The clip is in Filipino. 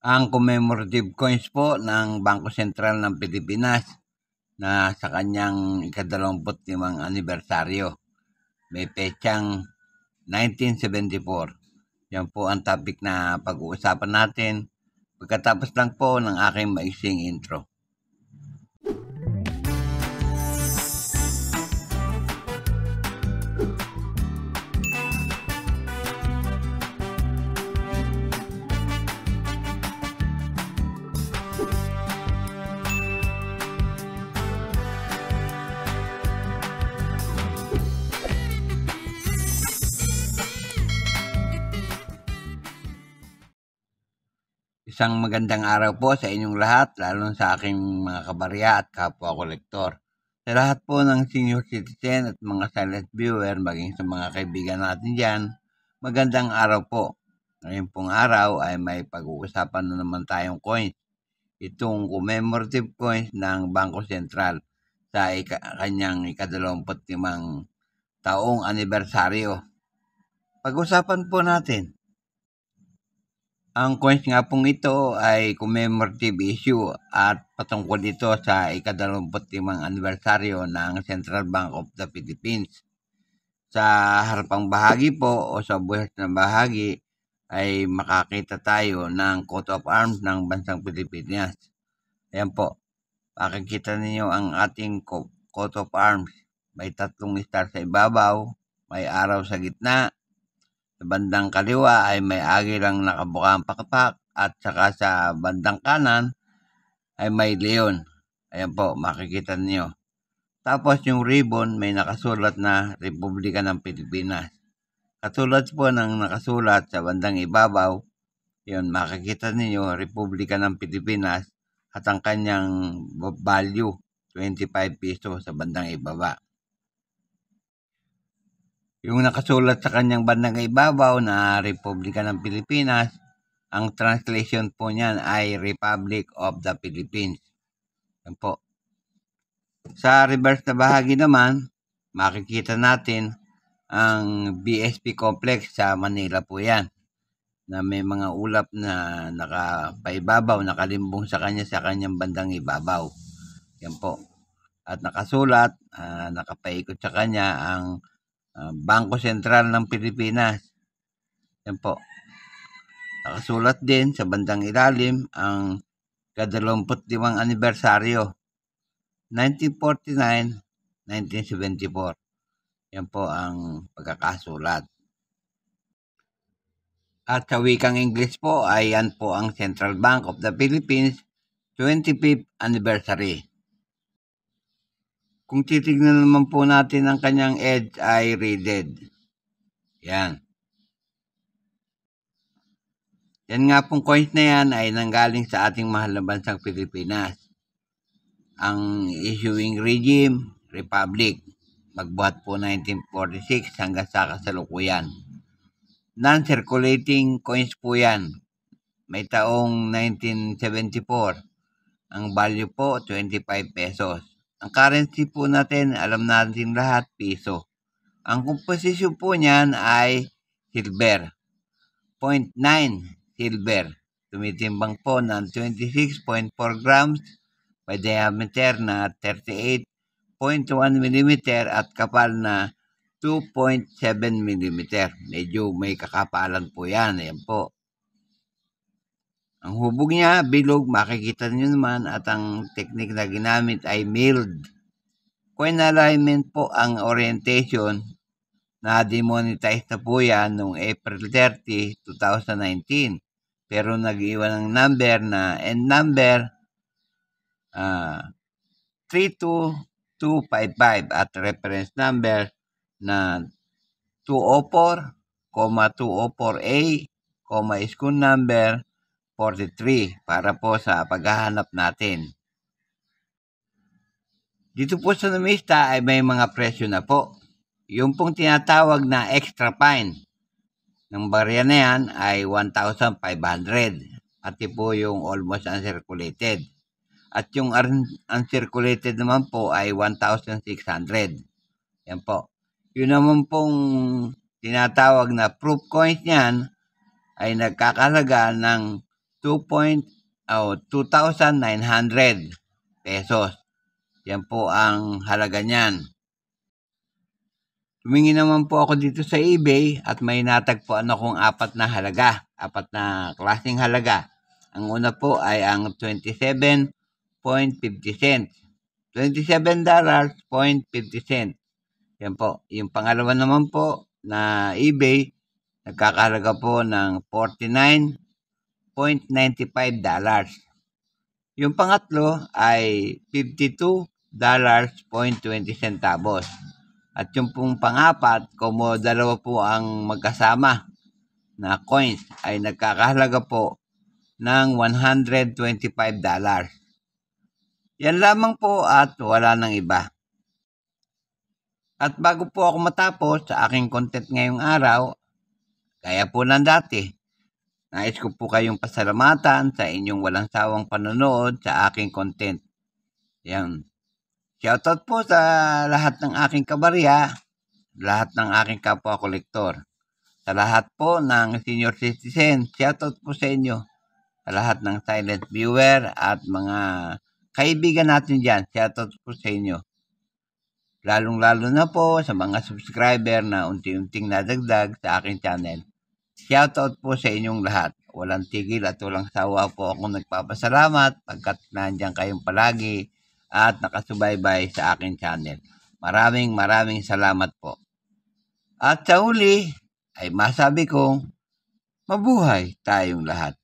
Ang commemorative coins po ng Bangko Sentral ng Pilipinas na sa kanyang ika-25 anibersaryo. May petsang 1974. Yan po ang topic na pag-uusapan natin pagkatapos lang po ng aking maiksing intro. Isang magandang araw po sa inyong lahat, lalo sa aking mga kabarya at kapwa kolektor. Sa lahat po ng senior citizen at mga silent viewer, maging sa mga kaibigan natin dyan, magandang araw po. Ngayon pong araw ay may pag-uusapan na naman tayong coins. Itong commemorative coins ng Bangko Sentral sa kanyang ika-25 taong anibersaryo. Pag-usapan po natin. Ang coins nga pong ito ay commemorative issue at patungkol ito sa ika-25 anibersaryo ng Central Bank of the Philippines. Sa harapang bahagi po o sa buhos na bahagi ay makakita tayo ng coat of arms ng bansang Pilipinas. Ayan po, makikita ninyo ang ating coat of arms. May 3 star sa ibabaw, may araw sa gitna. Sa bandang kaliwa ay may agilang nakabukang pakpak at saka sa bandang kanan ay may leon. Ayan po, makikita niyo. Tapos yung ribbon may nakasulat na Republika ng Pilipinas. Katulad po ng nakasulat sa bandang ibabaw, yun makikita niyo Republika ng Pilipinas at ang kanyang value 25 pesos sa bandang ibaba. Yung nakasulat sa kanyang bandang ibabaw na Republika ng Pilipinas, ang translation po niyan ay Republic of the Philippines. Yan po. Sa reverse na bahagi naman, makikita natin ang BSP Complex sa Manila po yan, na may mga ulap na nakapaibabaw, nakalimbong sa kanyang bandang ibabaw. Yan po. At nakasulat, nakapaikot sa kanya ang Bangko Sentral ng Pilipinas. Yan po. Nakasulat din sa bandang ilalim ang ika-25 anibersaryo 1949-1974. Yan po ang pagkakasulat. At sa wikang English po ay yan po ang Central Bank of the Philippines 25th anniversary. Kung titignan naman po natin ang kanyang edge ay rated. Yan. Yan nga pong coins na yan ay nanggaling sa ating mahal na bansang Pilipinas. Ang issuing regime, Republic. Magbuhat po 1946 hanggang sa kasalukuyan. Non-circulating coins po yan. May taong 1974. Ang value po 25 pesos. Ang currency po natin, alam natin lahat, piso. Ang composition po niyan ay silver. 0.9 silver. Tumitimbang po ng 26.4 grams, may diameter na 38.1 mm at kapal na 2.7 mm. Medyo may kakapalan po yan. Ayan po. Ang hubog niya, bilog, makikita niyo naman at ang technique na ginamit ay milled. Coin alignment po ang orientation na demonetize na po yan noong April 30, 2019. Pero nag-iwan ng number na end number 32255 at reference number na 204,204A, school number 43 para po sa paghahanap natin. Dito po sa numista ay may mga presyo na po. Yung pong tinatawag na extra fine ng barya na yan ay 1,500. Pati po yung almost uncirculated. At yung uncirculated naman po ay 1,600. Yan po. Yun naman pong tinatawag na proof coins niyan ay nagkakalaga ng 2,900 pesos. Yan po ang halaga niyan. Humingi naman po ako dito sa eBay at may natagpuan akong apat na klaseng halaga. Ang una po ay ang 27.50 cents. $27.50. Yan po. Yung pangalawa naman po na eBay, nagkakahalaga po ng $49.95. Yung pangatlo ay $52.20. At yung pong pangapat, kung dalawa po ang magkasama na coins, ay nagkakahalaga po ng $125. Yan lamang po at wala nang iba. At bago po ako matapos sa aking content ngayong araw, kaya po ng dati, nais ko po kayong pasalamatan sa inyong walang sawang panonood sa aking content. Yan. Shoutout po sa lahat ng aking kabarya, lahat ng aking kapwa-kolektor. Sa lahat po ng senior citizen, shoutout po sa inyo. Sa lahat ng silent viewer at mga kaibigan natin dyan, shoutout po sa inyo. Lalong-lalo na po sa mga subscriber na unti-unting nadagdag sa aking channel. Shoutout po sa inyong lahat. Walang tigil at walang sawa po akong nagpapasalamat pagkat nandiyan kayong palagi at nakasubaybay sa aking channel. Maraming salamat po. At sa huli ay masabi kong mabuhay tayong lahat.